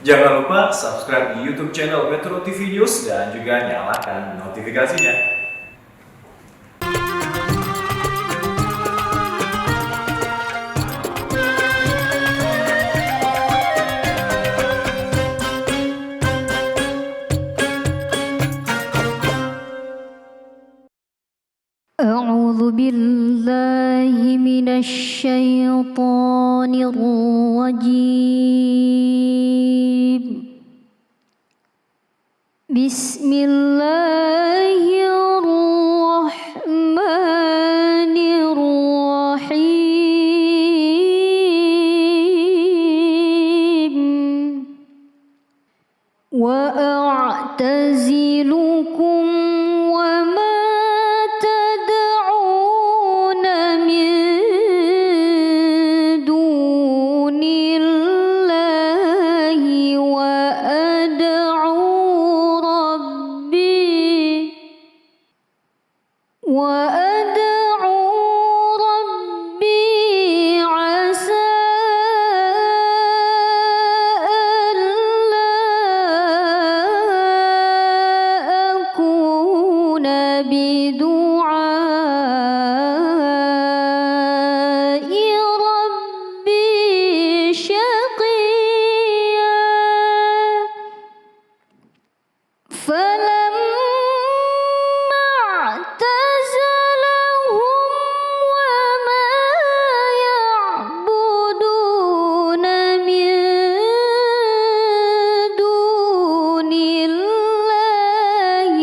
Jangan lupa subscribe di YouTube channel Metro TV News dan juga nyalakan notifikasinya. أعوذ بالله من الشيطان الرجيم بسم الله الرحمن الرحيم وأعتزلكم وما تدعون من دون الله وأدعو ربي عسى ألا أكون بدعاء ربي شقيا فلما اعتزلهم وما يعبدون من دون الله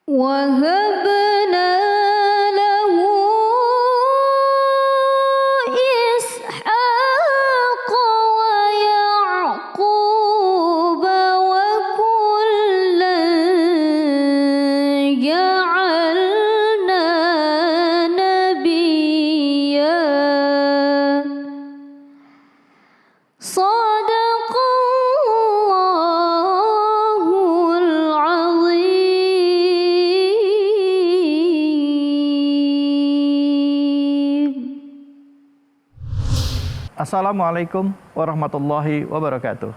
وهبنا له إسحاق ويعقوب وكلا جعلنا نبيا صدق الله العظيم. Assalamualaikum warahmatullahi wabarakatuh.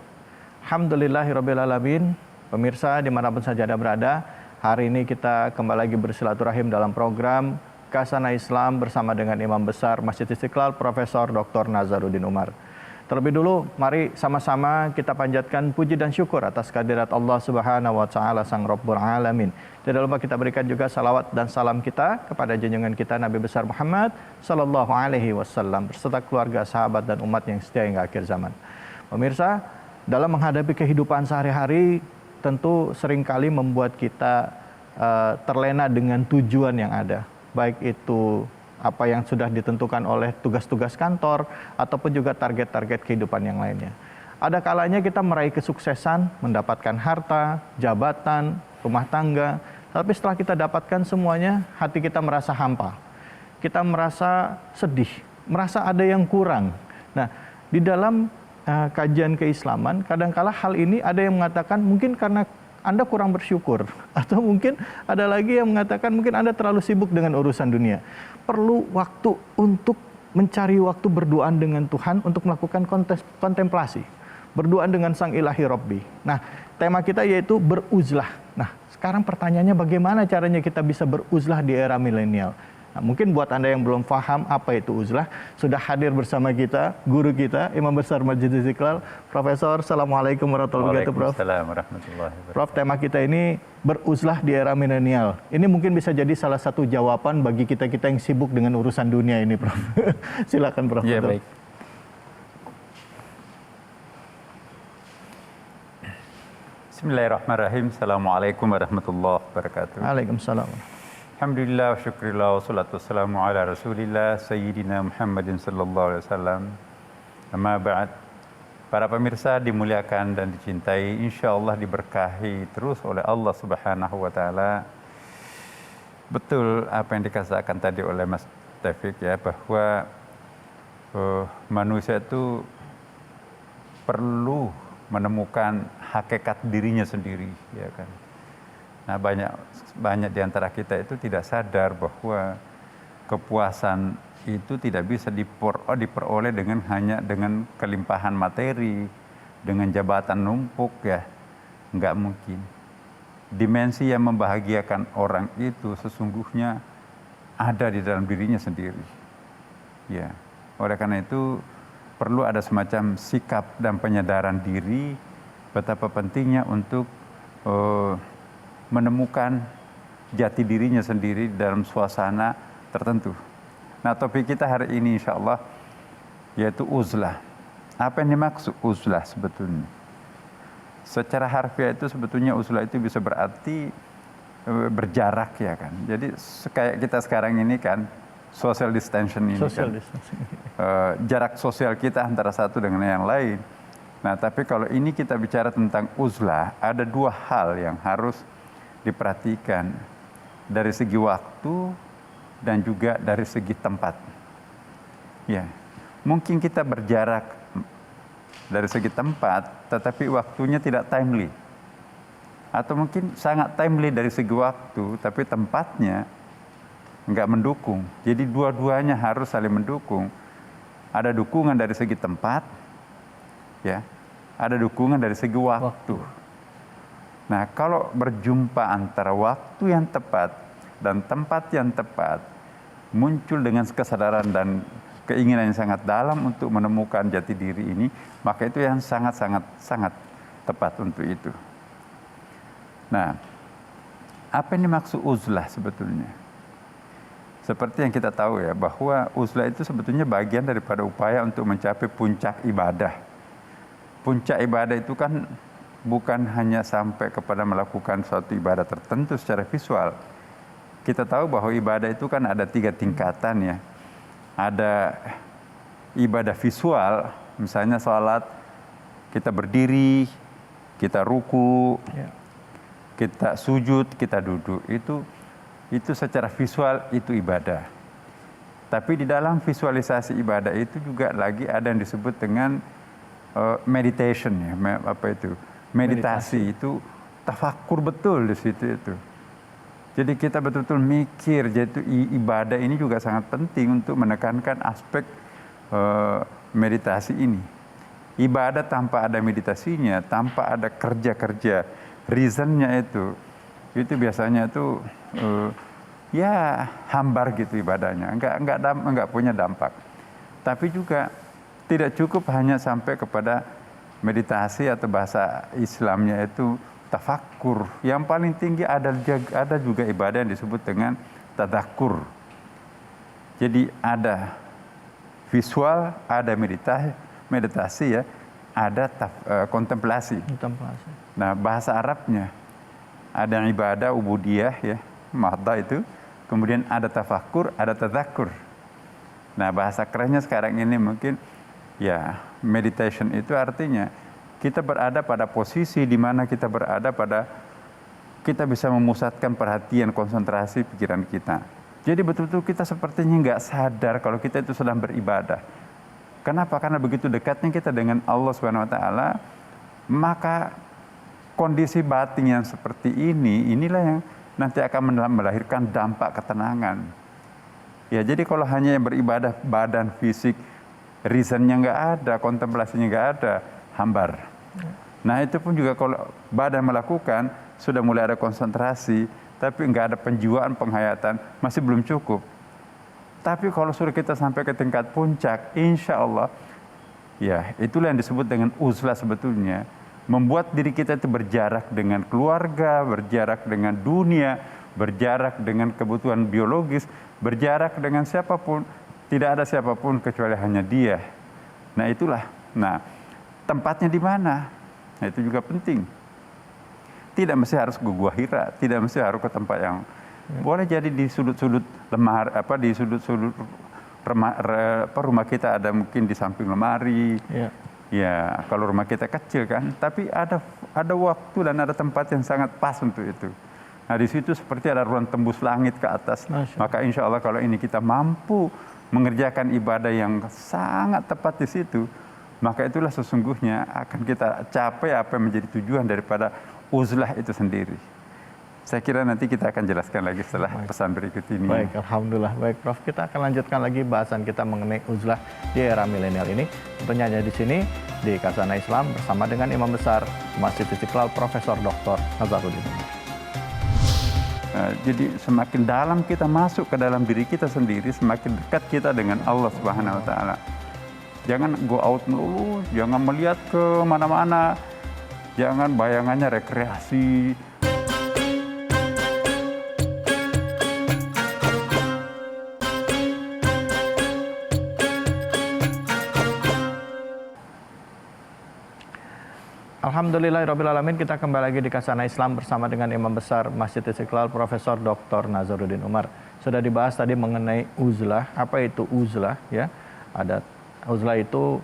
Alhamdulillahirrabbilalamin. Pemirsa dimanapun saja Anda berada, hari ini kita kembali lagi bersilaturahim dalam program Khazanah Islam bersama dengan Imam Besar Masjid Istiqlal Profesor Dr. Nazaruddin Umar. Terlebih dulu, mari sama-sama kita panjatkan puji dan syukur atas kehadirat Allah Subhanahu wa Ta'ala, Sang Rabbul Alamin. Tidak lupa kita berikan juga salawat dan salam kita kepada junjungan kita Nabi besar Muhammad Sallallahu Alaihi Wasallam beserta keluarga, sahabat dan umat yang setia hingga akhir zaman. Pemirsa, dalam menghadapi kehidupan sehari-hari tentu seringkali membuat kita terlena dengan tujuan yang ada, baik itu apa yang sudah ditentukan oleh tugas-tugas kantor ataupun juga target-target kehidupan yang lainnya. Ada kalanya kita meraih kesuksesan, mendapatkan harta, jabatan, rumah tangga, tapi setelah kita dapatkan semuanya, hati kita merasa hampa. Kita merasa sedih, merasa ada yang kurang. Nah, di dalam kajian keislaman, kadangkala hal ini ada yang mengatakan mungkin karena Anda kurang bersyukur, atau mungkin ada lagi yang mengatakan mungkin Anda terlalu sibuk dengan urusan dunia. Perlu waktu untuk mencari waktu berduaan dengan Tuhan untuk melakukan kontemplasi, berduaan dengan Sang Ilahi Rabbi. Nah, tema kita yaitu beruzlah. Nah, sekarang pertanyaannya bagaimana caranya kita bisa beruzlah di era milenial? Nah, mungkin buat Anda yang belum paham apa itu uzlah, sudah hadir bersama kita guru kita Imam Besar Masjid Istiqlal Profesor. Assalamualaikum warahmatullahi wabarakatuh, Prof. Waalaikumsalam warahmatullahi wabarakatuh. Prof, tema kita ini beruzlah di era milenial. Ini mungkin bisa jadi salah satu jawaban bagi kita-kita yang sibuk dengan urusan dunia ini, Prof. Silakan, Prof. Ya, baik. Bismillahirrahmanirrahim. Assalamualaikum warahmatullahi wabarakatuh. Waalaikumsalam. Alhamdulillah, syukurillah, wassalatu wassalamu ala rasulillah, Sayyidina Muhammadin sallallahu alaihi wasallam. Amma ba'd. Para pemirsa dimuliakan dan dicintai, insya Allah diberkahi terus oleh Allah Subhanahu wa Ta'ala. Betul apa yang dikatakan tadi oleh Mas Taufik ya, bahwa manusia itu perlu menemukan hakikat dirinya sendiri, ya kan. Nah, banyak di antara kita itu tidak sadar bahwa kepuasan itu tidak bisa diperoleh hanya dengan kelimpahan materi, dengan jabatan numpuk ya. Enggak mungkin. Dimensi yang membahagiakan orang itu sesungguhnya ada di dalam dirinya sendiri. Ya. Oleh karena itu perlu ada semacam sikap dan penyadaran diri betapa pentingnya untuk menemukan jati dirinya sendiri dalam suasana tertentu. Nah, topik kita hari ini insya Allah yaitu uzlah. Apa yang dimaksud uzlah sebetulnya? Secara harfiah itu sebetulnya uzlah itu bisa berarti berjarak ya kan. Jadi kayak kita sekarang ini kan social distancing ini Social kan. distancing. Jarak sosial kita antara satu dengan yang lain. Nah, tapi kalau ini kita bicara tentang uzlah, ada dua hal yang harus diperhatikan dari segi waktu dan juga dari segi tempat. Ya, mungkin kita berjarak dari segi tempat, tetapi waktunya tidak timely. Atau mungkin sangat timely dari segi waktu, tapi tempatnya enggak mendukung. Jadi dua-duanya harus saling mendukung. Ada dukungan dari segi tempat, ya, ada dukungan dari segi waktu. Nah, kalau berjumpa antara waktu yang tepat dan tempat yang tepat, muncul dengan kesadaran dan keinginan yang sangat dalam untuk menemukan jati diri ini, maka itu yang sangat tepat untuk itu. Nah, apa yang dimaksud uzlah sebetulnya? Seperti yang kita tahu ya, bahwa uzlah itu sebetulnya bagian daripada upaya untuk mencapai puncak ibadah. Puncak ibadah itu kan bukan hanya sampai kepada melakukan suatu ibadah tertentu secara visual. Kita tahu bahwa ibadah itu kan ada 3 tingkatan ya. Ada ibadah visual, misalnya sholat, kita berdiri, kita ruku, kita sujud, kita duduk. Itu secara visual itu ibadah. Tapi di dalam visualisasi ibadah itu juga lagi ada yang disebut dengan meditation ya, meditasi itu tafakkur betul di situ itu. Jadi kita betul-betul mikir, jadi ibadah ini juga sangat penting untuk menekankan aspek meditasi ini. Ibadah tanpa ada meditasinya, tanpa ada kerja-kerja reasonnya itu biasanya itu ya hambar gitu ibadahnya, enggak punya dampak. Tapi juga tidak cukup hanya sampai kepada meditasi atau bahasa Islamnya itu tafakkur. Yang paling tinggi ada juga ibadah yang disebut dengan tadakkur. Jadi ada visual, ada meditasi ya, ada kontemplasi. Nah, bahasa Arabnya ada ibadah ubudiyah ya, mahda itu, kemudian ada tafakkur, ada tadakkur. Nah, bahasa kerennya sekarang ini mungkin ya, meditation itu artinya kita berada pada posisi di mana kita bisa memusatkan perhatian, konsentrasi pikiran kita. Jadi betul-betul kita sepertinya nggak sadar kalau kita itu sedang beribadah. Kenapa? Karena begitu dekatnya kita dengan Allah Subhanahu Wa Taala, maka kondisi batin yang seperti inilah yang nanti akan melahirkan dampak ketenangan. Ya, jadi kalau hanya yang beribadah badan fisik, reasonnya nggak ada, kontemplasinya nggak ada, hambar. Nah, itu pun juga kalau badan melakukan, sudah mulai ada konsentrasi, tapi nggak ada penjiwaan, penghayatan, masih belum cukup. Tapi kalau sudah kita sampai ke tingkat puncak, insya Allah, ya itulah yang disebut dengan uzlah sebetulnya. Membuat diri kita itu berjarak dengan keluarga, berjarak dengan dunia, berjarak dengan kebutuhan biologis, berjarak dengan siapapun. Tidak ada siapapun kecuali hanya dia. Nah, itulah. Nah, tempatnya di mana? Nah, itu juga penting. Tidak mesti harus ke Gua Hira, tidak mesti harus ke tempat yang boleh jadi di sudut-sudut lemari, di sudut-sudut rumah kita ada mungkin di samping lemari. Ya, kalau rumah kita kecil kan, tapi ada waktu dan ada tempat yang sangat pas untuk itu. Nah, di situ seperti ada ruang tembus langit ke atas. Maka insya Allah kalau ini kita mampu mengerjakan ibadah yang sangat tepat di situ, maka itulah sesungguhnya akan kita capai apa yang menjadi tujuan daripada uzlah itu sendiri. Saya kira nanti kita akan jelaskan lagi setelah pesan berikut ini. Baik, Alhamdulillah. Baik, Prof. Kita akan lanjutkan lagi bahasan kita mengenai uzlah di era milenial ini. Tentunya hanya di sini, di Khazanah Islam, bersama dengan Imam Besar Masjid Istiqlal, Profesor Dr. Nazaruddin. Jadi semakin dalam kita masuk ke dalam diri kita sendiri, semakin dekat kita dengan Allah Subhanahu wa taala. Jangan go out melulu, jangan melihat ke mana-mana. Jangan bayangannya rekreasi. Alhamdulillahirrabbilalamin, kita kembali lagi di Khazanah Islam bersama dengan Imam Besar Masjid Istiqlal, Profesor Dr. Nazaruddin Umar. Sudah dibahas tadi mengenai uzlah. Apa itu uzlah? Ya, ada uzlah itu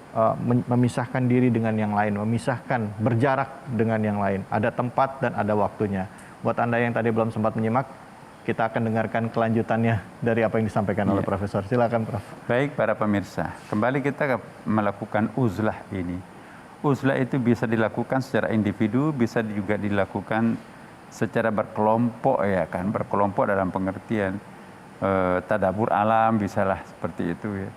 memisahkan diri dengan yang lain, memisahkan, berjarak dengan yang lain. Ada tempat dan ada waktunya. Buat Anda yang tadi belum sempat menyimak, kita akan dengarkan kelanjutannya dari apa yang disampaikan oleh Profesor. Silakan, Prof. Baik para pemirsa, kembali kita melakukan uzlah ini. Uzlah itu bisa dilakukan secara individu, bisa juga dilakukan secara berkelompok, ya kan, berkelompok dalam pengertian tadabbur alam, bisalah seperti itu ya.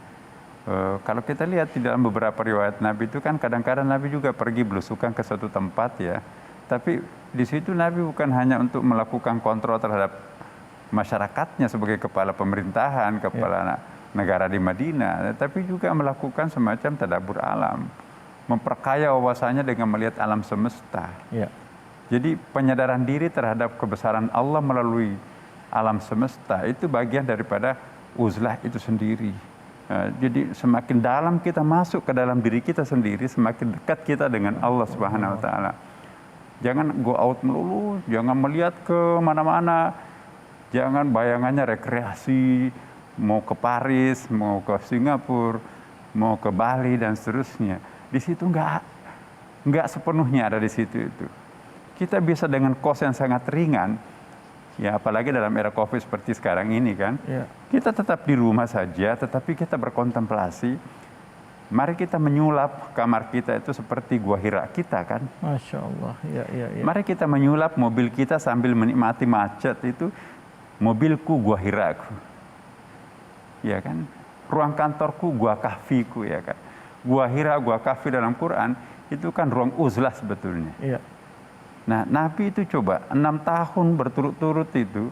Kalau kita lihat di dalam beberapa riwayat Nabi itu kan kadang-kadang Nabi juga pergi belusukan ke suatu tempat ya. Tapi di situ Nabi bukan hanya untuk melakukan kontrol terhadap masyarakatnya sebagai kepala pemerintahan, kepala negara di Madinah, tapi juga melakukan semacam tadabbur alam, memperkaya wawasannya dengan melihat alam semesta. Ya. Jadi penyadaran diri terhadap kebesaran Allah melalui alam semesta itu bagian daripada uzlah itu sendiri. Jadi semakin dalam kita masuk ke dalam diri kita sendiri, semakin dekat kita dengan Allah Subhanahu wa taala. Jangan go out melulu, jangan melihat ke mana-mana. Jangan bayangannya rekreasi, mau ke Paris, mau ke Singapura, mau ke Bali dan seterusnya. Di situ nggak sepenuhnya ada di situ itu. Kita bisa dengan kos yang sangat ringan, ya apalagi dalam era COVID seperti sekarang ini kan. Ya. Kita tetap di rumah saja, tetapi kita berkontemplasi. Mari kita menyulap kamar kita itu seperti gua Hira kita kan. Masya Allah. Ya. Mari kita menyulap mobil kita sambil menikmati macet itu, mobilku gua Hiraku, ya kan. Ruang kantorku gua kahfiku, ya kan. Gua Hira, gua kahfi dalam Quran itu kan ruang uzlah sebetulnya. Iya. Nah, Nabi itu coba 6 tahun berturut-turut itu,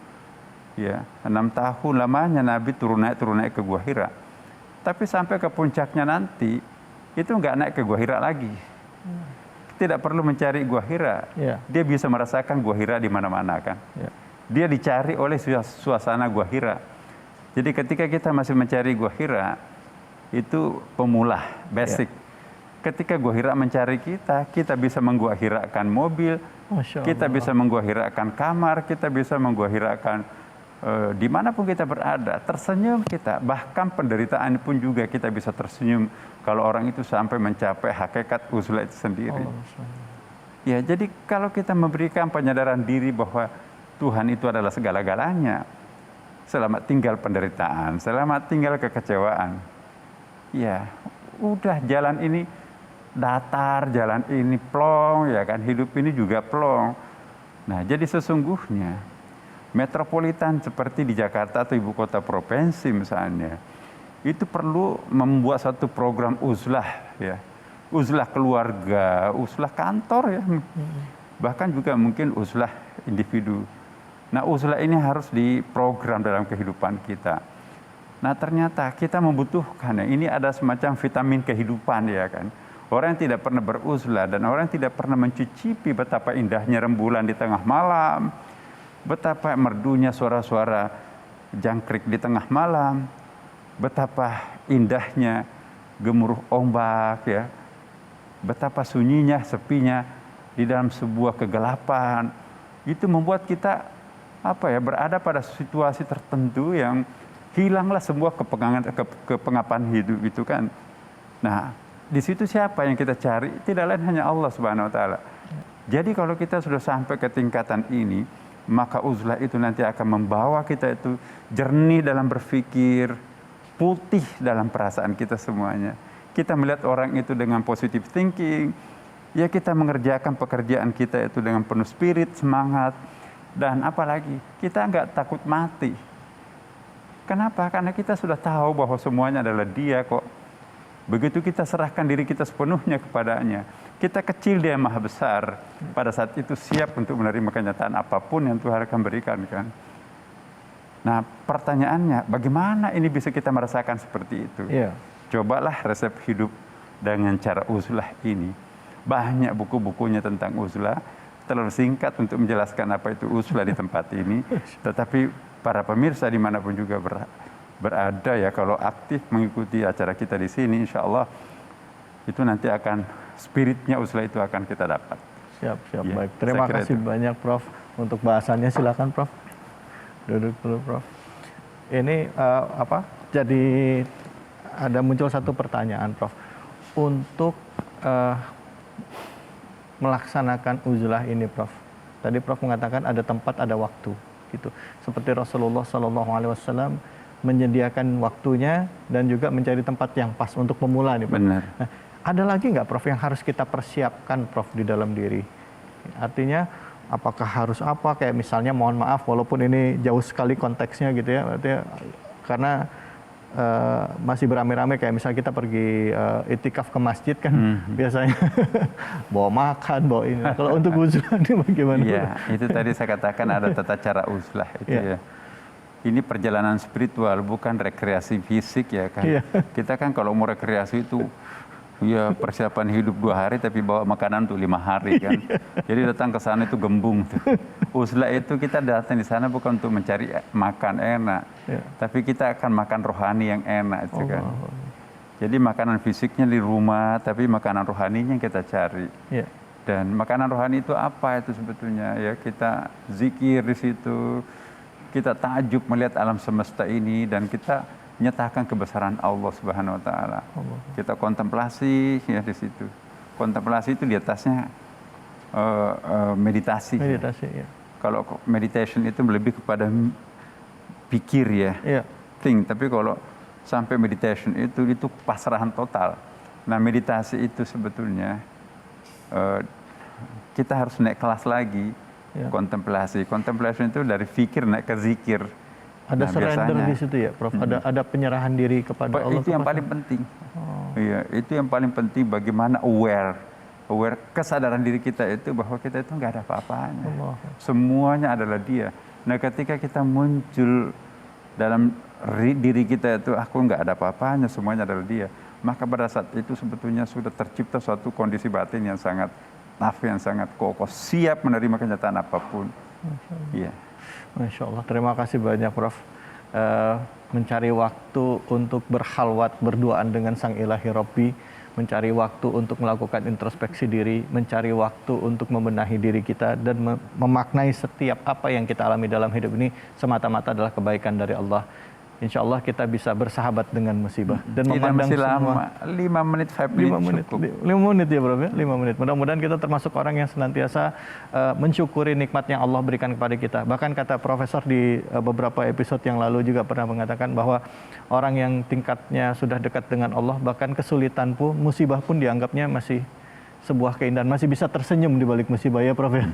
ya 6 tahun lamanya Nabi turun naik ke Gua Hira. Tapi sampai ke puncaknya nanti itu nggak naik ke Gua Hira lagi. Tidak perlu mencari Gua Hira. Iya. Dia bisa merasakan Gua Hira di mana-mana kan. Iya. Dia dicari oleh suasana Gua Hira. Jadi ketika kita masih mencari Gua Hira, itu pemula, basic. Ketika Gua Hira mencari kita bisa menggua hirakan mobil, kita bisa menggua hirakan kamar, kita bisa menggua hirakan dimanapun kita berada, tersenyum kita. Bahkan penderitaan pun juga kita bisa tersenyum kalau orang itu sampai mencapai hakikat uzlah itu sendiri. Ya, jadi kalau kita memberikan penyadaran diri bahwa Tuhan itu adalah segala-galanya, selamat tinggal penderitaan, selamat tinggal kekecewaan. Ya, udah jalan ini datar, jalan ini plong, ya kan, hidup ini juga plong. Nah, jadi sesungguhnya metropolitan seperti di Jakarta atau ibu kota provinsi misalnya, itu perlu membuat satu program uzlah, ya. Uzlah keluarga, uzlah kantor ya. Bahkan juga mungkin uzlah individu. Nah, uzlah ini harus diprogram dalam kehidupan kita. Nah, ternyata kita membutuhkan, ini ada semacam vitamin kehidupan, ya kan. Orang yang tidak pernah beruzlah dan orang yang tidak pernah mencicipi betapa indahnya rembulan di tengah malam, betapa merdunya suara-suara jangkrik di tengah malam, betapa indahnya gemuruh ombak, ya, betapa sunyinya, sepinya di dalam sebuah kegelapan. Itu membuat kita berada pada situasi tertentu yang hilanglah semua kepengapan hidup itu kan. Nah, di situ siapa yang kita cari? Tidak lain hanya Allah Subhanahu wa taala. Jadi kalau kita sudah sampai ke tingkatan ini, maka uzlah itu nanti akan membawa kita itu jernih dalam berpikir, putih dalam perasaan kita semuanya. Kita melihat orang itu dengan positive thinking, ya kita mengerjakan pekerjaan kita itu dengan penuh spirit, semangat. Dan apalagi kita nggak takut mati. Kenapa? Karena kita sudah tahu bahwa semuanya adalah Dia kok. Begitu kita serahkan diri kita sepenuhnya kepadanya, kita kecil, Dia Maha Besar. Pada saat itu siap untuk menerima kenyataan apapun yang Tuhan akan berikan kan. Nah pertanyaannya, bagaimana ini bisa kita merasakan seperti itu? Iya. Cobalah resep hidup dengan cara uzlah ini. Banyak buku-bukunya tentang uzlah. Terlalu singkat untuk menjelaskan apa itu uzlah di tempat ini. Tetapi para pemirsa dimanapun juga berada ya, kalau aktif mengikuti acara kita di sini, insya Allah itu nanti akan spiritnya uzlah itu akan kita dapat. Siap, Ya, baik. Terima saya kira kasih itu. banyak Prof untuk bahasannya. Silakan Prof. Duduk dulu Prof. Ini jadi ada muncul satu pertanyaan Prof. Untuk melaksanakan uzlah ini Prof. Tadi Prof mengatakan ada tempat, ada waktu gitu. Seperti Rasulullah SAW menyediakan waktunya dan juga mencari tempat yang pas untuk memulai nih Prof. Benar. Nah, ada lagi nggak Prof yang harus kita persiapkan Prof di dalam diri? Artinya apakah harus apa, kayak misalnya mohon maaf walaupun ini jauh sekali konteksnya gitu ya, artinya karena masih beramai-ramai kayak misalnya kita pergi itikaf ke masjid kan biasanya bawa makan, bawa ini. Kalau untuk uzlah ini bagaimana? Iya, itu tadi saya katakan ada tata cara uzlah itu Iya. ya. Ini perjalanan spiritual, bukan rekreasi fisik ya kan. Iya. Kita kan kalau mau rekreasi itu ya persiapan hidup 2 hari tapi bawa makanan untuk 5 hari kan. Jadi datang ke sana itu gembung tuh. Uzlah itu kita datang di sana bukan untuk mencari makan enak, Iya. tapi kita akan makan rohani yang enak itu kan. Jadi makanan fisiknya di rumah, tapi makanan rohaninya yang kita cari. Iya. Dan makanan rohani itu apa itu sebetulnya ya, kita zikir di situ, kita takjub melihat alam semesta ini, dan kita nyatakan kebesaran Allah Subhanahu wa taala. Kita kontemplasi ya di situ. Kontemplasi itu di atasnya meditasi. Meditasi ya. Kalau meditation itu lebih kepada pikir ya. Iya. Think, tapi kalau sampai meditation itu pasrahan total. Nah, meditasi itu sebetulnya kita harus naik kelas lagi. Ya. Kontemplasi itu dari fikir naik ke zikir. Ada Nah, surrender biasanya di situ ya, Prof. Ada penyerahan diri kepada Allah. itu yang paling penting. Iya, itu yang paling penting, bagaimana aware kesadaran diri kita itu bahwa kita itu nggak ada apa-apanya. Semuanya adalah Dia. Nah, ketika kita muncul dalam diri kita itu, aku nggak ada apa-apanya, semuanya adalah Dia. Maka pada saat itu sebetulnya sudah tercipta suatu kondisi batin yang sangat yang sangat kokoh, siap menerima kenyataan apapun. Iya. Masya Allah, terima kasih banyak Prof. Mencari waktu untuk berhalwat, berduaan dengan Sang Ilahi Rabbi, mencari waktu untuk melakukan introspeksi diri, mencari waktu untuk membenahi diri kita, dan memaknai setiap apa yang kita alami dalam hidup ini semata-mata adalah kebaikan dari Allah. Insya Allah kita bisa bersahabat dengan musibah dan memandang masih semua. 5 menit, 5 menit, cukup. 5 menit ya Prof ya, 5 menit. Mudah-mudahan kita termasuk orang yang senantiasa mensyukuri nikmat yang Allah berikan kepada kita. Bahkan kata Profesor di beberapa episode yang lalu juga pernah mengatakan bahwa orang yang tingkatnya sudah dekat dengan Allah, bahkan kesulitan pun, musibah pun dianggapnya masih sebuah keindahan, masih bisa tersenyum di balik musibah ya Prof ya.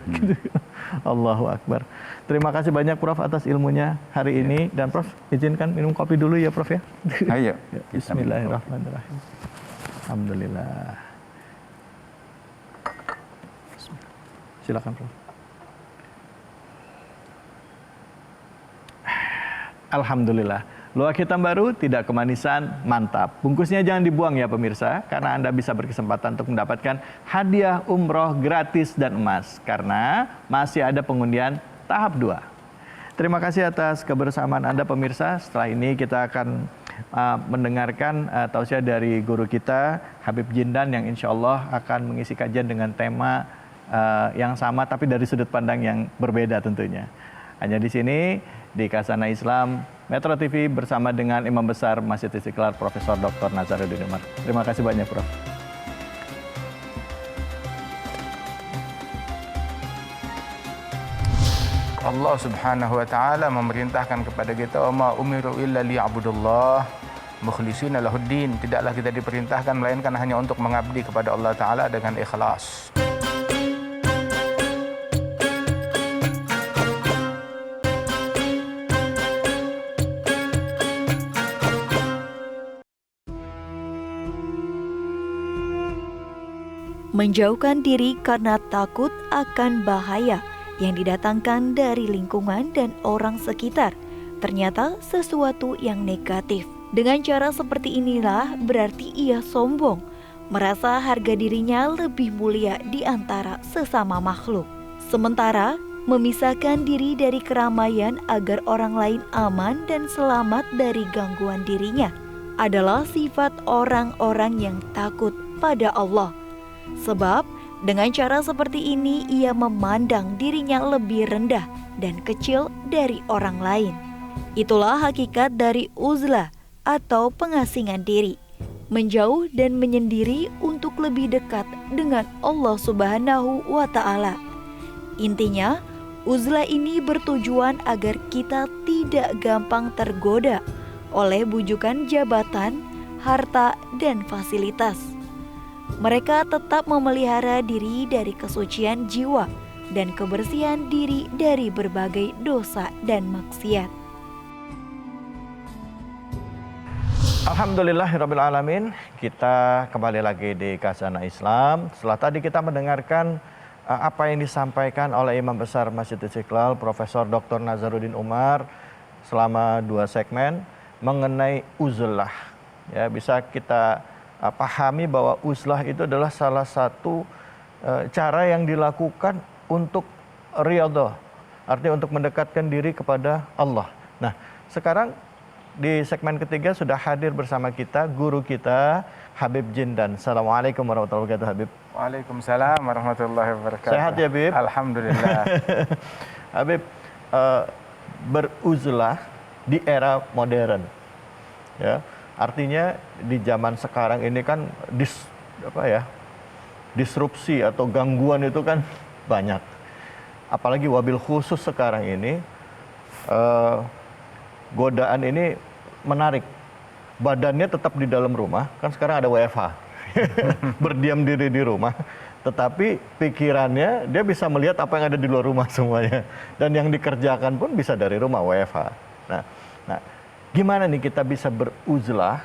Allahu Akbar. Terima kasih banyak Prof atas ilmunya hari ini, dan Prof izinkan minum kopi dulu ya Prof ya. Ayo. Ya, Bismillahirrahmanirrahim. Alhamdulillah. Silakan Prof. Alhamdulillah. Luwak hitam baru, tidak kemanisan, mantap. Bungkusnya jangan dibuang ya pemirsa, karena Anda bisa berkesempatan untuk mendapatkan hadiah umroh gratis dan emas, karena masih ada pengundian tahap 2. Terima kasih atas kebersamaan Anda pemirsa. Setelah ini kita akan mendengarkan tausiah dari guru kita, Habib Jindan, yang insya Allah akan mengisi kajian dengan tema yang sama, tapi dari sudut pandang yang berbeda tentunya. Hanya di sini, di Khazanah Islam Metro TV bersama dengan Imam Besar Masjid Istiqlal Profesor Dr. Nazaruddin Umar. Terima kasih banyak Prof. Allah Subhanahu wa taala memerintahkan kepada kita, "Wa ma umiru illa liya'budullah mukhlishina lahuddin." Tidaklah kita diperintahkan melainkan hanya untuk mengabdi kepada Allah taala dengan ikhlas. Menjauhkan diri karena takut akan bahaya yang didatangkan dari lingkungan dan orang sekitar ternyata sesuatu yang negatif. Dengan cara seperti inilah berarti ia sombong, merasa harga dirinya lebih mulia di antara sesama makhluk. Sementara memisahkan diri dari keramaian agar orang lain aman dan selamat dari gangguan dirinya adalah sifat orang-orang yang takut pada Allah. Sebab dengan cara seperti ini ia memandang dirinya lebih rendah dan kecil dari orang lain. Itulah hakikat dari uzlah atau pengasingan diri, menjauh dan menyendiri untuk lebih dekat dengan Allah Subhanahu wa Ta'ala. Intinya, uzlah ini bertujuan agar kita tidak gampang tergoda oleh bujukan jabatan, harta, dan fasilitas. Mereka tetap memelihara diri dari kesucian jiwa dan kebersihan diri dari berbagai dosa dan maksiat. Alhamdulillahirabbil alamin. Kita kembali lagi di Khazanah Islam. Setelah tadi kita mendengarkan apa yang disampaikan oleh Imam Besar Masjid Istiqlal Profesor Dr. Nazaruddin Umar selama 2 segmen mengenai uzlah. Ya, bisa kita pahami bahwa uzlah itu adalah salah satu cara yang dilakukan untuk riyadhah, artinya untuk mendekatkan diri kepada Allah. Nah, sekarang di segmen ketiga sudah hadir bersama kita guru kita Habib Jindan. Assalamualaikum warahmatullahi wabarakatuh, Habib. Waalaikumsalam warahmatullahi wabarakatuh. Sehat ya, Habib? Alhamdulillah. Habib, beruzlah di era modern, ya, artinya di zaman sekarang ini kan disrupsi atau gangguan itu kan banyak, apalagi wabil khusus sekarang ini godaan ini menarik. Badannya tetap di dalam rumah, kan sekarang ada WFH, berdiam diri di rumah, tetapi pikirannya dia bisa melihat apa yang ada di luar rumah semuanya, dan yang dikerjakan pun bisa dari rumah WFH. Nah, gimana nih kita bisa beruzlah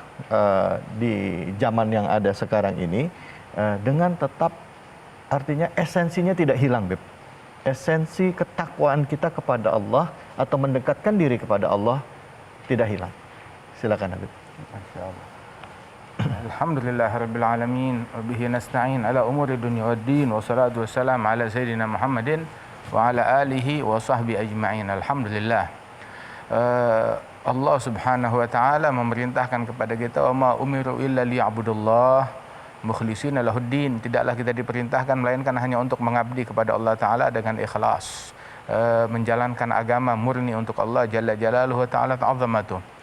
di zaman yang ada sekarang ini dengan tetap, artinya esensinya tidak hilang, Beb. Esensi ketakwaan kita kepada Allah atau mendekatkan diri kepada Allah tidak hilang. Silakan, Habib. Masyaallah. Alhamdulillahirabbil alamin wa bihi nasta'in ala umuri dunya waddin wa salatu wassalam ala sayyidina Muhammadin wa ala alihi wa sahbihi ajma'in. Alhamdulillah. Allah Subhanahu wa taala memerintahkan kepada kita, wa ma umiru illa liya'budullah mukhlishina lahuddin. Tidaklah kita diperintahkan melainkan hanya untuk mengabdi kepada Allah taala dengan ikhlas, menjalankan agama murni untuk Allah jalla jalaluhu ta'ala ta'azzamatuh.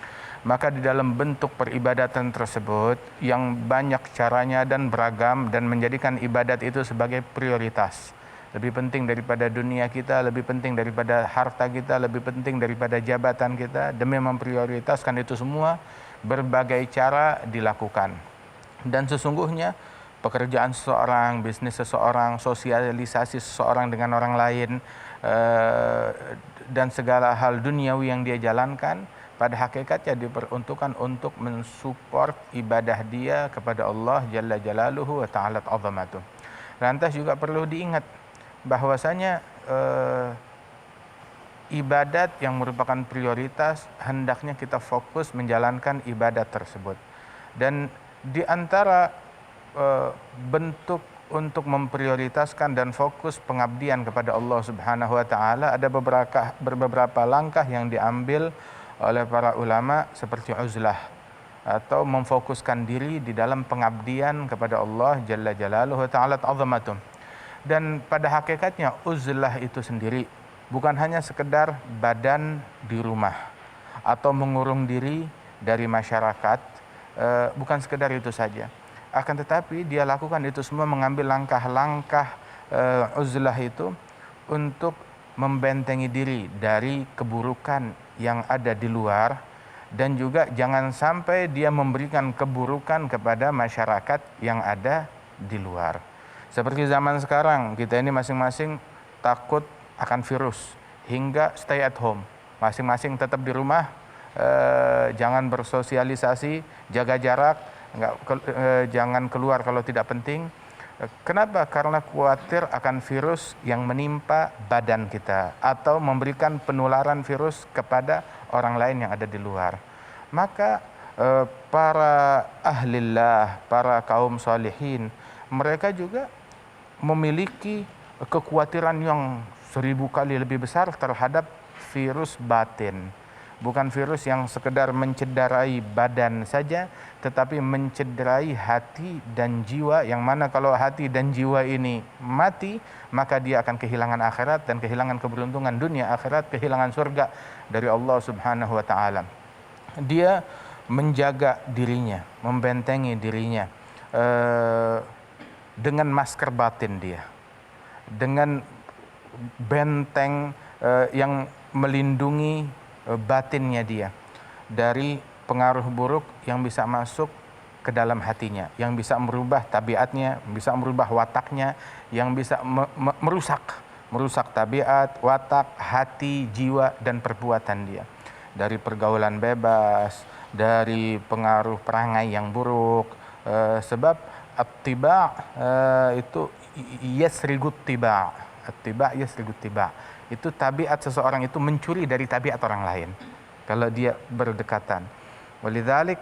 Maka di dalam bentuk peribadatan tersebut yang banyak caranya dan beragam, dan menjadikan ibadat itu sebagai prioritas. Lebih penting daripada dunia kita, lebih penting daripada harta kita, lebih penting daripada jabatan kita. Demi memprioritaskan itu semua, berbagai cara dilakukan. Dan sesungguhnya pekerjaan seseorang, bisnis seseorang, sosialisasi seseorang dengan orang lain, dan segala hal duniawi yang dia jalankan, pada hakikatnya diperuntukkan untuk mensupport ibadah dia kepada Allah Jalla Jalaluhu wa Ta'ala Azamatuh. Lantas juga perlu diingat bahwasanya ibadat yang merupakan prioritas, hendaknya kita fokus menjalankan ibadat tersebut. Dan di antara bentuk untuk memprioritaskan dan fokus pengabdian kepada Allah Subhanahu wa Ta'ala, ada beberapa langkah yang diambil oleh para ulama seperti uzlah, atau memfokuskan diri di dalam pengabdian kepada Allah Jalla Jalaluhu Ta'ala Ta'azamatuh. Dan pada hakikatnya uzlah itu sendiri bukan hanya sekedar badan di rumah atau mengurung diri dari masyarakat, bukan sekedar itu saja. Akan tetapi dia lakukan itu semua, mengambil langkah-langkah uzlah itu untuk membentengi diri dari keburukan yang ada di luar, dan juga jangan sampai dia memberikan keburukan kepada masyarakat yang ada di luar. Seperti zaman sekarang, kita ini masing-masing takut akan virus, hingga stay at home. Masing-masing tetap di rumah, jangan bersosialisasi, jaga jarak, jangan keluar kalau tidak penting. Kenapa? Karena khawatir akan virus yang menimpa badan kita atau memberikan penularan virus kepada orang lain yang ada di luar. Maka para ahlillah, para kaum salihin, mereka juga memiliki kekhawatiran yang 1000 kali lebih besar terhadap virus batin. Bukan virus yang sekedar mencederai badan saja, tetapi mencederai hati dan jiwa, yang mana kalau hati dan jiwa ini mati, maka dia akan kehilangan akhirat dan kehilangan keberuntungan dunia akhirat, kehilangan surga dari Allah Subhanahu wa taala. Dia menjaga dirinya, membentengi dirinya dengan masker batin dia, dengan benteng yang melindungi batinnya dia dari pengaruh buruk yang bisa masuk ke dalam hatinya, yang bisa merubah tabiatnya, bisa merubah wataknya, yang bisa merusak tabiat, watak, hati, jiwa, dan perbuatan dia. Dari pergaulan bebas, dari pengaruh perangai yang buruk, sebab at-tiba' itu yasrigut tiba'. At-tiba' yasrigut tiba'. Itu tabiat seseorang itu mencuri dari tabiat orang lain kalau dia berdekatan. Walidzalik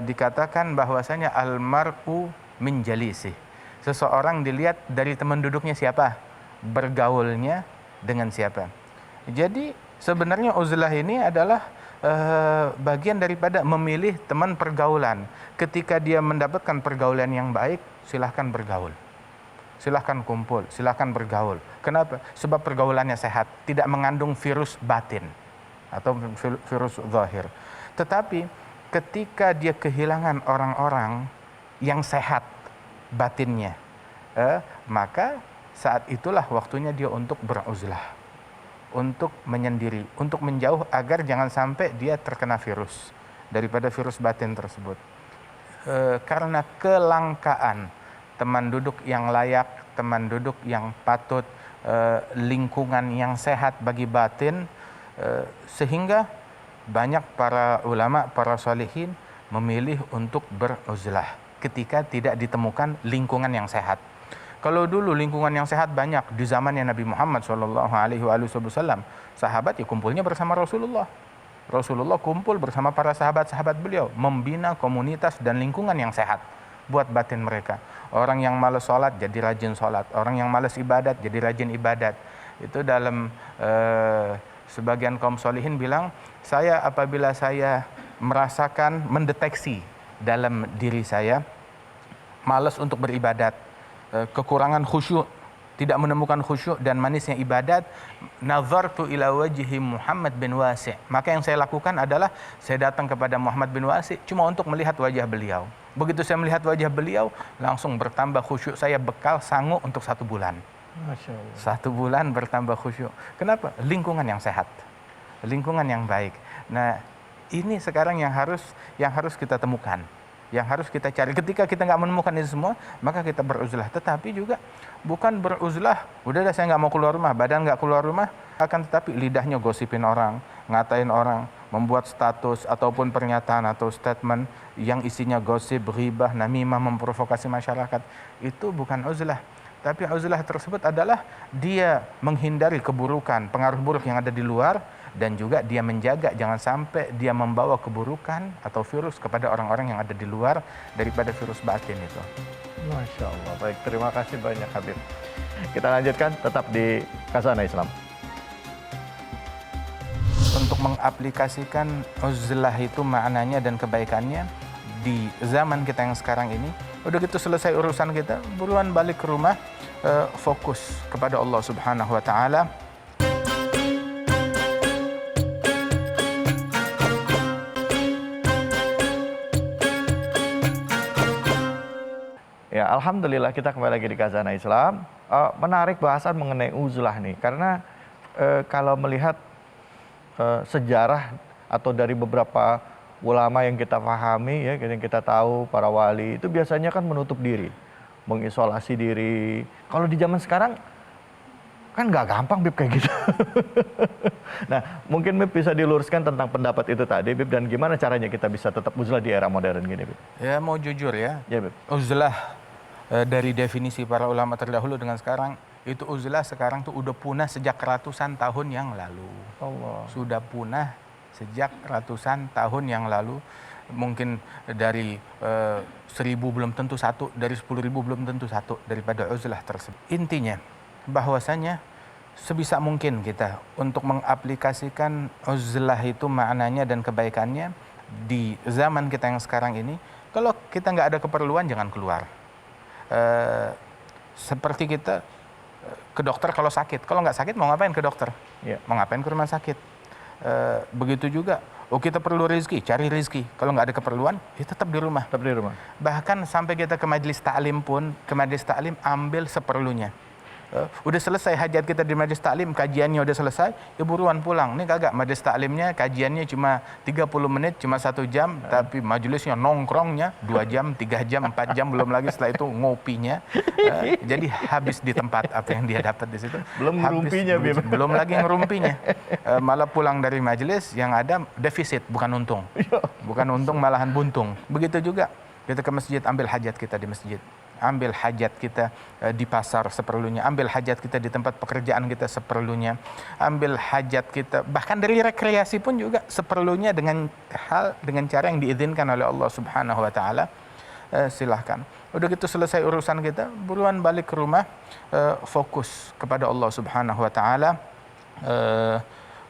dikatakan bahwasanya al-mar'u min jalisih. Seseorang dilihat dari teman duduknya siapa, bergaulnya dengan siapa. Jadi sebenarnya uzlah ini adalah bagian daripada memilih teman pergaulan. Ketika dia mendapatkan pergaulan yang baik, silahkan bergaul. Silahkan kumpul, silahkan bergaul. Kenapa? Sebab pergaulannya sehat, tidak mengandung virus batin atau virus zahir. Tetapi ketika dia kehilangan orang-orang yang sehat batinnya, maka saat itulah waktunya dia untuk beruzlah, untuk menyendiri, untuk menjauh agar jangan sampai dia terkena virus daripada virus batin tersebut. Karena kelangkaan teman duduk yang layak, teman duduk yang patut, lingkungan yang sehat bagi batin, sehingga banyak para ulama, para salihin memilih untuk beruzlah ketika tidak ditemukan lingkungan yang sehat. Kalau dulu lingkungan yang sehat banyak di zamannya Nabi Muhammad SAW, sahabat ya kumpulnya bersama Rasulullah. Rasulullah kumpul bersama para sahabat-sahabat beliau, membina komunitas dan lingkungan yang sehat buat batin mereka. Orang yang malas sholat jadi rajin sholat, orang yang malas ibadat jadi rajin ibadat. Itu dalam sebagian kaum solihin bilang, saya apabila saya merasakan, mendeteksi dalam diri saya malas untuk beribadat, kekurangan khusyuk, tidak menemukan khusyuk dan manisnya ibadat, nazartu ila wajhi Muhammad bin Wasi'. Maka yang saya lakukan adalah saya datang kepada Muhammad bin Wasi' cuma untuk melihat wajah beliau. Begitu saya melihat wajah beliau, langsung bertambah khusyuk saya, bekal sanggup untuk 1 bulan. Masya Allah. 1 bulan bertambah khusyuk. Kenapa? Lingkungan yang sehat, lingkungan yang baik. Nah, ini sekarang yang harus kita temukan, yang harus kita cari. Ketika kita nggak menemukan ini semua, maka kita beruzlah. Tetapi juga bukan beruzlah, udah dah saya nggak mau keluar rumah, badan nggak keluar rumah, akan tetapi lidahnya gosipin orang, ngatain orang, membuat status ataupun pernyataan atau statement yang isinya gosip, ghibah, namimah, memprovokasi masyarakat. Itu bukan uzlah. Tapi uzlah tersebut adalah dia menghindari keburukan, pengaruh buruk yang ada di luar, dan juga dia menjaga jangan sampai dia membawa keburukan atau virus kepada orang-orang yang ada di luar daripada virus batin itu. Masya Allah. Baik, terima kasih banyak Habib. Kita lanjutkan tetap di Khazanah Islam. Untuk mengaplikasikan uzlah itu maknanya dan kebaikannya di zaman kita yang sekarang ini, udah gitu selesai urusan kita, buruan balik ke rumah, fokus kepada Allah Subhanahu wa taala. Ya, alhamdulillah kita kembali lagi di Khazanah Islam. Menarik bahasan mengenai uzlah nih, karena kalau melihat sejarah atau dari beberapa ulama yang kita pahami, ya, yang kita tahu, para wali itu biasanya kan menutup diri, mengisolasi diri. Kalau di zaman sekarang kan nggak gampang, Bib, kayak gitu. Nah, mungkin Bib bisa diluruskan tentang pendapat itu tadi, Bib, dan gimana caranya kita bisa tetap uzlah di era modern gini, Bib? Ya, mau jujur ya, Ya, Bib. uzlah dari definisi para ulama terdahulu dengan sekarang, itu uzlah sekarang tuh udah punah sejak ratusan tahun yang lalu. Allah. Sudah punah sejak ratusan tahun yang lalu. Mungkin dari 1000 belum tentu satu, dari 10.000 belum tentu satu daripada uzlah tersebut. Intinya bahwasanya sebisa mungkin kita untuk mengaplikasikan uzlah itu maknanya dan kebaikannya di zaman kita yang sekarang ini. Kalau kita nggak ada keperluan, jangan keluar. Seperti kita ke dokter kalau sakit. Kalau nggak sakit mau ngapain ke dokter? Ya. Mau ngapain ke rumah sakit? Begitu juga. Oh, kita perlu rezeki, cari rezeki. Kalau nggak ada keperluan, ya tetap di rumah. Tetap di rumah. Bahkan sampai kita ke majelis ta'lim pun, ke majelis ta'lim ambil seperlunya. Udah selesai hajat kita di majelis taklim, kajiannya udah selesai, ya buruan pulang. Ini kagak, majelis taklimnya kajiannya cuma 30 menit, cuma 1 jam, tapi majelisnya nongkrongnya 2 jam, 3 jam, 4 jam, belum lagi setelah itu ngopinya. Jadi habis di tempat apa yang dia dapat di situ. Belum ngerumpinya, Bim. Belum lagi ngerumpinya. Malah pulang dari majelis yang ada defisit, bukan untung. Bukan untung, malahan buntung. Begitu juga kita ke masjid, ambil hajat kita di masjid. Ambil hajat kita di pasar seperlunya, ambil hajat kita di tempat pekerjaan kita seperlunya, ambil hajat kita bahkan dari rekreasi pun juga seperlunya dengan cara yang diizinkan oleh Allah Subhanahu wa taala. Silahkan. Udah gitu selesai urusan kita, buruan balik ke rumah, fokus kepada Allah Subhanahu wa taala.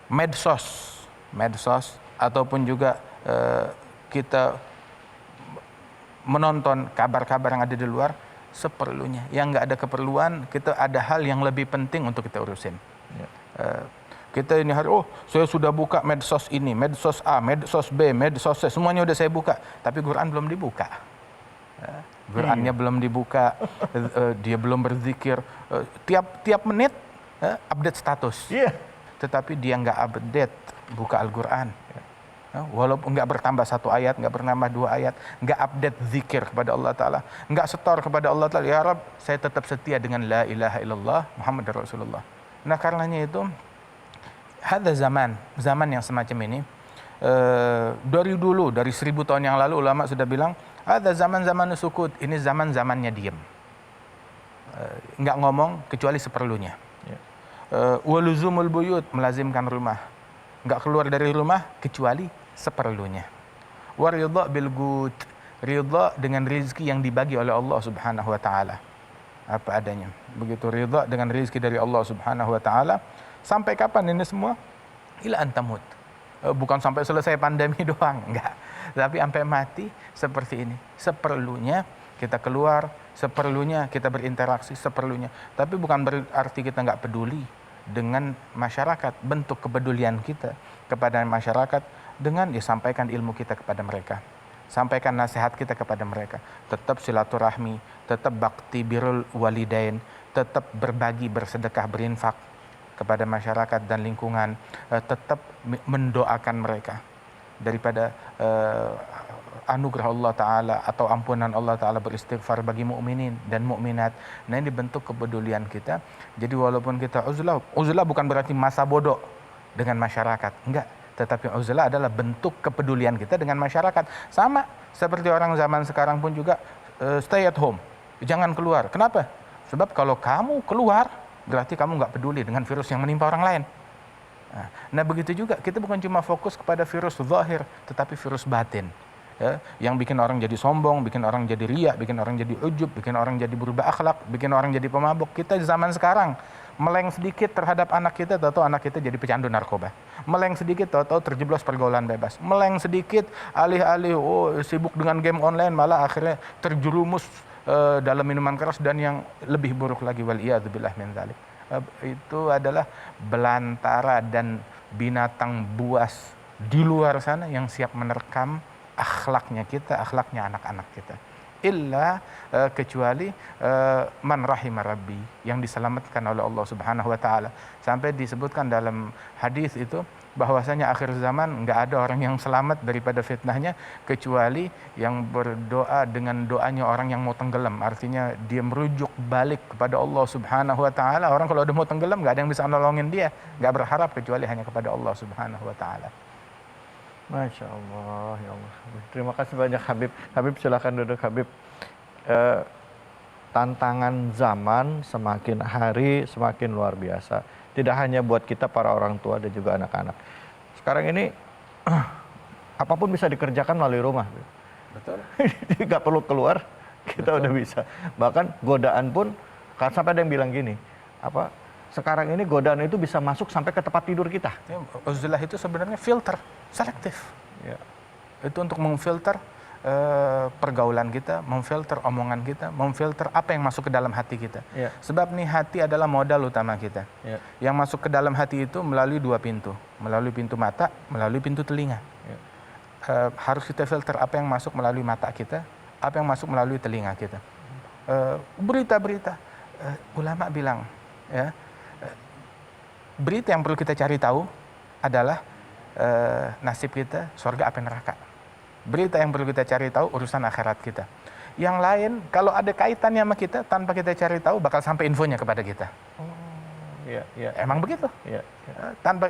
Medsos ataupun juga kita menonton kabar-kabar yang ada di luar seperlunya. Yang nggak ada keperluan, kita ada hal yang lebih penting untuk kita urusin. Ya. Kita ini hari, saya sudah buka medsos ini, medsos A, medsos B, medsos C, semuanya udah saya buka. Tapi Quran belum dibuka. Qurannya belum dibuka, dia belum berzikir. Tiap menit update status. Tetapi dia nggak update buka Al-Quran. Walaupun nggak bertambah 1 ayat, nggak bertambah 2 ayat, nggak update zikir kepada Allah Ta'ala, nggak setor kepada Allah Ta'ala, ya Rabb, saya tetap setia dengan la ilaha illallah Muhammad Rasulullah. Nah karenanya itu, ada zaman yang semacam ini, dari dulu, dari 1000 tahun yang lalu ulama sudah bilang, ada zaman sukut, ini zamannya diem. Nggak ngomong kecuali seperlunya. Waluzumul buyut, melazimkan rumah. Nggak keluar dari rumah kecuali seperlunya. Waridha bil gud, ridha dengan rezeki yang dibagi oleh Allah Subhanahu wa taala. Apa adanya. Begitu ridha dengan rezeki dari Allah Subhanahu wa taala, sampai kapan ini semua? Ila antamut. Bukan sampai selesai pandemi doang, enggak. Tapi sampai mati seperti ini. Seperlunya kita keluar, seperlunya kita berinteraksi, seperlunya. Tapi bukan berarti kita nggak peduli dengan masyarakat. Bentuk kepedulian kita kepada masyarakat dengan sampaikan ilmu kita kepada mereka, sampaikan nasihat kita kepada mereka, tetap silaturahmi, tetap bakti birrul walidain, tetap berbagi, bersedekah, berinfak kepada masyarakat dan lingkungan, tetap mendoakan mereka daripada anugerah Allah Ta'ala atau ampunan Allah Ta'ala, beristighfar bagi mukminin dan mukminat. Nah ini bentuk kepedulian kita. Jadi walaupun kita uzlah bukan berarti masa bodoh dengan masyarakat, enggak. Tetapi uzlah adalah bentuk kepedulian kita dengan masyarakat. Sama seperti orang zaman sekarang pun juga stay at home, jangan keluar. Kenapa? Sebab kalau kamu keluar berarti kamu nggak peduli dengan virus yang menimpa orang lain. Nah begitu juga kita bukan cuma fokus kepada virus zahir, tetapi virus batin. Yang bikin orang jadi sombong, bikin orang jadi riya, bikin orang jadi ujub, bikin orang jadi berubah akhlak, bikin orang jadi pemabuk. Kita di zaman sekarang meleng sedikit terhadap anak kita, tahu-tahu anak kita jadi pecandu narkoba. Meleng sedikit, tahu-tahu terjeblos pergaulan bebas. Meleng sedikit, alih-alih sibuk dengan game online, malah akhirnya terjerumus dalam minuman keras dan yang lebih buruk lagi, waliyadzubillah min dzalik. Itu adalah belantara dan binatang buas di luar sana yang siap menerkam akhlaknya kita, akhlaknya anak-anak kita. Illa kecuali man rahimah rabbi, yang diselamatkan oleh Allah Subhanahu wa taala. Sampai disebutkan dalam hadis itu bahwasanya akhir zaman enggak ada orang yang selamat daripada fitnahnya kecuali yang berdoa dengan doanya orang yang mau tenggelam. Artinya dia merujuk balik kepada Allah Subhanahu wa taala. Orang kalau udah mau tenggelam enggak ada yang bisa nolongin dia, enggak berharap kecuali hanya kepada Allah Subhanahu wa taala. Masya Allah, ya Allah. Terima kasih banyak Habib. Habib silakan duduk Habib. tantangan zaman semakin hari semakin luar biasa. Tidak hanya buat kita para orang tua dan juga anak-anak. Sekarang ini apapun bisa dikerjakan melalui rumah. Betul. Nggak perlu keluar, kita udah bisa. Bahkan godaan pun, kan sampai ada yang bilang gini, sekarang ini godaan itu bisa masuk sampai ke tempat tidur kita. Ya, uzlah itu sebenarnya filter, selektif. Ya. Itu untuk memfilter pergaulan kita, memfilter omongan kita, memfilter apa yang masuk ke dalam hati kita. Ya. Sebab nih hati adalah modal utama kita. Ya. Yang masuk ke dalam hati itu melalui 2 pintu, melalui pintu mata, melalui pintu telinga. Ya. Harus kita filter apa yang masuk melalui mata kita, apa yang masuk melalui telinga kita. Berita-berita, ulama bilang, ya, berita yang perlu kita cari tahu adalah nasib kita, surga apa neraka. Berita yang perlu kita cari tahu urusan akhirat kita. Yang lain kalau ada kaitannya sama kita tanpa kita cari tahu bakal sampai infonya kepada kita. Ya, ya. Emang begitu. Ya. Tanpa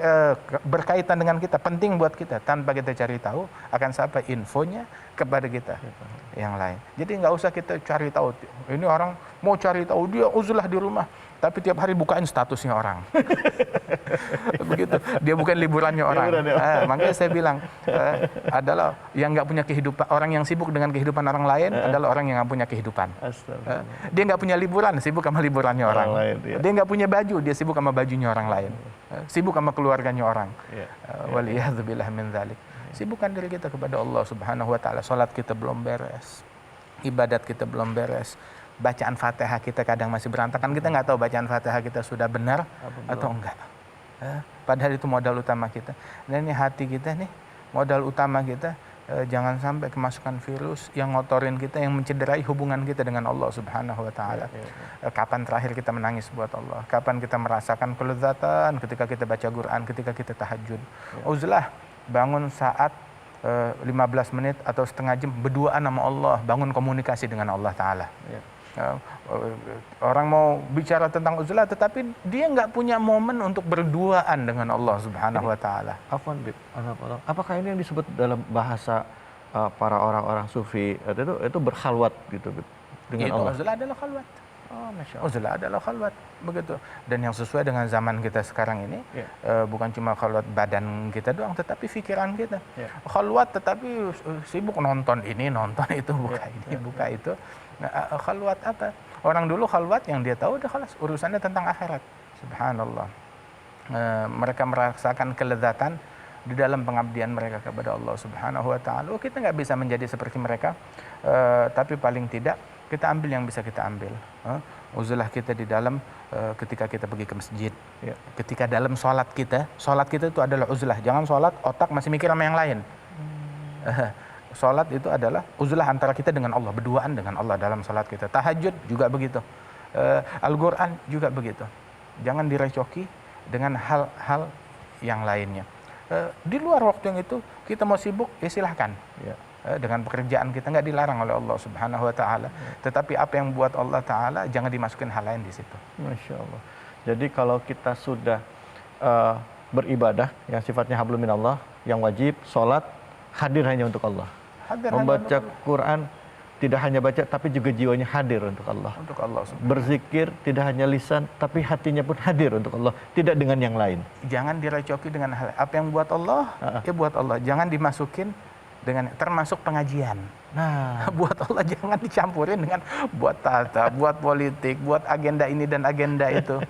berkaitan dengan kita, penting buat kita, tanpa kita cari tahu akan sampai infonya kepada kita yang lain. Jadi nggak usah kita cari tahu. Ini orang mau cari tahu dia uzlah di rumah, tapi tiap hari bukain statusnya orang. Begitu, dia bukan liburannya orang. Makanya saya bilang adalah yang nggak punya kehidupan, orang yang sibuk dengan kehidupan orang lain adalah orang yang nggak punya kehidupan. Dia nggak punya liburan, sibuk sama liburannya orang. Lain, ya. Dia nggak punya baju, dia sibuk sama bajunya orang lain. Sibuk sama keluarganya orang. Waliyadzubillah min dzalik. Sibukkan diri kita kepada Allah Subhanahu wa taala. Salat kita belum beres. Ibadat kita belum beres. Bacaan Fatihah kita kadang masih berantakan. Kita nggak tahu bacaan Fatihah kita sudah benar atau enggak. Padahal itu modal utama kita. Dan ini hati kita nih, modal utama kita. Jangan sampai kemasukan virus yang ngotorin kita, yang mencederai hubungan kita dengan Allah Subhanahu wa taala. Kapan terakhir kita menangis buat Allah? Kapan kita merasakan kelezatan ketika kita baca Quran, ketika kita tahajud? Uzlah, bangun saat 15 menit atau setengah jam berduaan sama Allah, bangun komunikasi dengan Allah taala. Orang mau bicara tentang uzlah tetapi dia nggak punya momen untuk berduaan dengan Allah Subhanahu wa taala. Afwan, Bib, apakah ini yang disebut dalam bahasa para orang-orang sufi itu berkhalwat gitu, Bib, dengan Itu Allah? uzlah adalah khalwat. Oh, Masya Allah. Uzlah adalah khalwat, begitu. Dan yang sesuai dengan zaman kita sekarang ini, bukan cuma khalwat badan kita doang, tetapi pikiran kita. Khalwat tetapi sibuk nonton ini, nonton itu, buka ini, buka itu. Nah, khalwat apa? Orang dulu khalwat yang dia tahu udah khalas, urusannya tentang akhirat. Subhanallah. Mereka merasakan kelezatan di dalam pengabdian mereka kepada Allah Subhanahu wa taala. Kita nggak bisa menjadi seperti mereka, tapi paling tidak kita ambil yang bisa kita ambil. Uzlah kita di dalam ketika kita pergi ke masjid. Ketika dalam sholat kita itu adalah uzlah. Jangan sholat otak masih mikir sama yang lain. Sholat itu adalah uzlah antara kita dengan Allah, berduaan dengan Allah dalam sholat kita. Tahajud juga begitu. Al-Quran juga begitu. Jangan direcoki dengan hal-hal yang lainnya. Di luar waktu yang itu kita mau sibuk, ya silahkan. Dengan pekerjaan kita nggak dilarang oleh Allah Subhanahu wa taala. Tetapi apa yang buat Allah taala jangan dimasukin hal lain di situ. Masya Allah. Jadi kalau kita sudah beribadah yang sifatnya hablum minallah, yang wajib sholat, hadir hanya untuk Allah. Membaca Quran tidak hanya baca tapi juga jiwanya hadir untuk Allah. Untuk Allah. Berzikir tidak hanya lisan tapi hatinya pun hadir untuk Allah, tidak dengan yang lain. Jangan direcoki dengan hal apa yang buat Allah, ya buat Allah. Jangan dimasukin dengan termasuk pengajian. Nah, buat Allah jangan dicampurin dengan buat tata, buat politik, buat agenda ini dan agenda itu.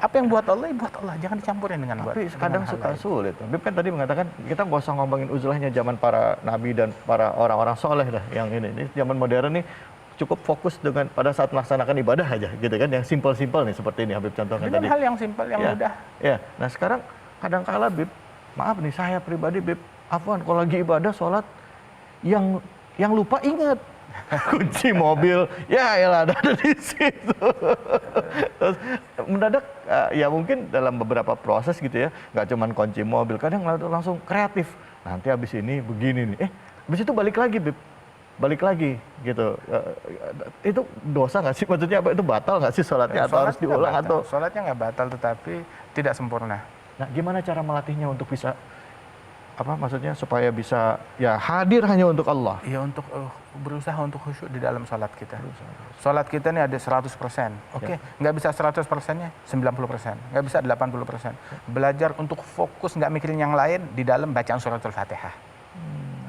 Apa yang buat Allah, ya buat Allah, jangan dicampurin dengan buat. Tapi kadang suka sulit. Habib kan tadi mengatakan kita nggak usah ngomongin uzlahnya zaman para nabi dan para orang-orang soleh dah yang ini zaman modern nih cukup fokus dengan pada saat melaksanakan ibadah aja gitu kan, yang simpel-simpel nih seperti ini Habib contohkan dengan tadi. hal yang simpel yang mudah. Ya. Nah sekarang kadang-kala Bib, maaf nih saya pribadi Bib, afwan kalau lagi ibadah sholat yang lupa ingat kunci mobil, ya elah ada di situ. Terus mendadak ya mungkin dalam beberapa proses gitu ya, nggak cuman kunci mobil, kadang langsung kreatif. Nanti habis ini begini nih, habis itu balik lagi Bib, balik lagi gitu. Itu dosa nggak sih? Maksudnya apa? Itu batal nggak sih sholatnya atau harus diulang atau? Sholatnya nggak batal tetapi tidak sempurna. Nah, gimana cara melatihnya untuk bisa maksudnya supaya bisa ya hadir hanya untuk Allah. Ya untuk berusaha untuk khusyuk di dalam sholat kita. Sholat kita ini ada 100%. Oke, nggak bisa 100%-nya, 90%. Nggak bisa 80%. Belajar untuk fokus, nggak mikirin yang lain di dalam bacaan suratul Fatihah.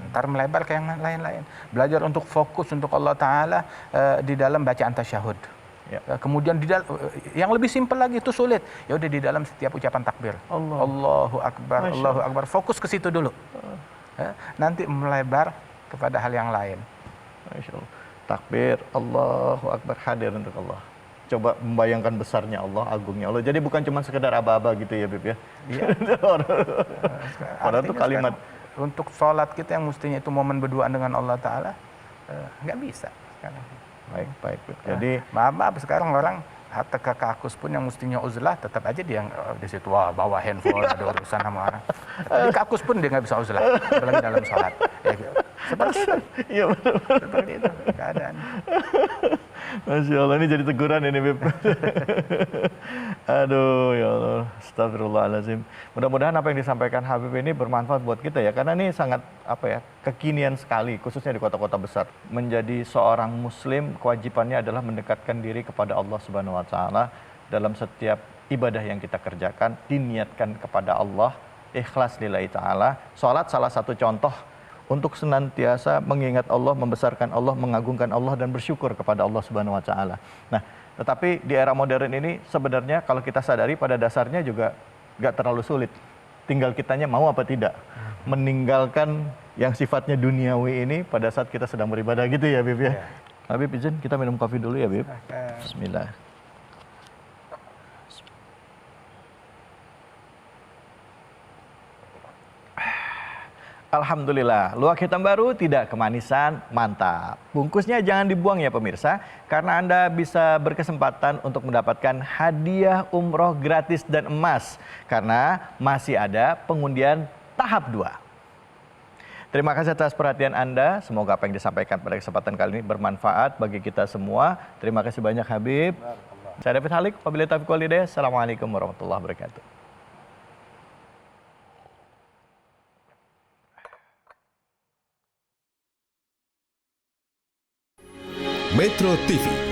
Ntar melebar ke yang lain-lain. Belajar untuk fokus untuk Allah Ta'ala di dalam bacaan tasyahud. Ya. Kemudian di dalam, yang lebih simpel lagi itu sulit. Ya udah di dalam setiap ucapan takbir. Allahu Akbar, Allahu Akbar. Fokus ke situ dulu. Nanti melebar kepada hal yang lain. Masya Allah. Takbir, Allahu Akbar, hadir untuk Allah. Coba membayangkan besarnya Allah, agungnya Allah. Jadi bukan cuma sekedar aba-aba gitu ya, Bib ya. Iya. Padahal itu kalimat. Untuk sholat kita yang mestinya itu momen berduaan dengan Allah Ta'ala, nggak bisa sekarang. Baik. Jadi maaf sekarang orang hatta ke kakus pun yang mestinya uzlah tetap aja dia di situ bawa handphone ada urusan sama orang. Di kakus pun dia nggak bisa uzlah, apalagi dalam sholat. Ya, gitu. Seperti itu. iya benar. Seperti itu keadaan. Masya Allah, ini jadi teguran ini, Bib. Aduh, ya Allah. Astagfirullahaladzim. Mudah-mudahan apa yang disampaikan Habib ini bermanfaat buat kita ya. Karena ini sangat, kekinian sekali, khususnya di kota-kota besar. Menjadi seorang muslim, kewajibannya adalah mendekatkan diri kepada Allah Subhanahu wa Ta'ala dalam setiap ibadah yang kita kerjakan, diniatkan kepada Allah, ikhlas lillahi ta'ala. Salat salah satu contoh untuk senantiasa mengingat Allah, membesarkan Allah, mengagungkan Allah, dan bersyukur kepada Allah Subhanahu wa Ta'ala. Nah, tetapi di era modern ini sebenarnya kalau kita sadari pada dasarnya juga nggak terlalu sulit. Tinggal kitanya mau apa tidak. Meninggalkan yang sifatnya duniawi ini pada saat kita sedang beribadah gitu ya, Bib ya. Habib izin kita minum kopi dulu ya, Bib. Bismillah. Alhamdulillah, luwak hitam baru tidak kemanisan, mantap. Bungkusnya jangan dibuang ya pemirsa, karena Anda bisa berkesempatan untuk mendapatkan hadiah umroh gratis dan emas. Karena masih ada pengundian tahap 2. Terima kasih atas perhatian Anda, semoga apa yang disampaikan pada kesempatan kali ini bermanfaat bagi kita semua. Terima kasih banyak Habib. Saya David Halik, wabillahi taufiq wal hidayah. Assalamualaikum warahmatullahi wabarakatuh. Metro TV